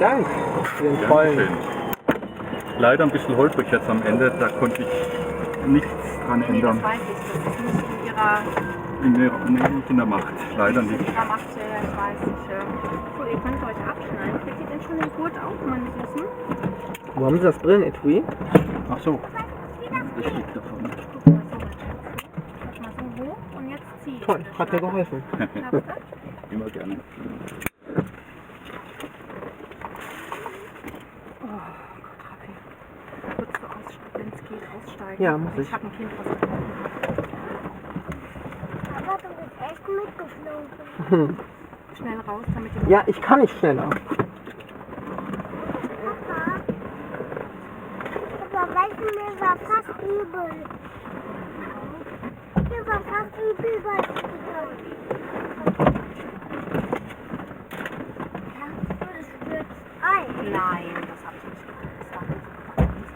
Dank für den tollen. Dankeschön. Leider ein bisschen holprig jetzt am Ende, da konnte ich nichts dran Nee, ändern. das weiß ich. Das ist nicht in ihrer, Nicht in der Macht, leider in nicht. ihrer Macht. Ich weiß nicht. So, ihr könnt euch abschneiden. Kriegt ihr denn schon den Gurt auf, meine Süßen? Wo haben Sie das Brillenetui? Ach so, das liegt davon. Guck mal so, mein Schatz. Guck mal so hoch und jetzt zieh. Toll, hat mir geholfen. Schaffst du? Immer gerne. Oh Gott, Raffi. Würdest du wenn es geht, aussteigen? Ja, muss ich. Ich habe ein Kind, was gebrochen hat. Aber du bist echt mitgeflogen. Schnell raus, damit die Ja, ich kann nicht schneller. Papa, weißt du, mir war fast übel. Mir war fast übel, weil ich das stürzt ein. Nein.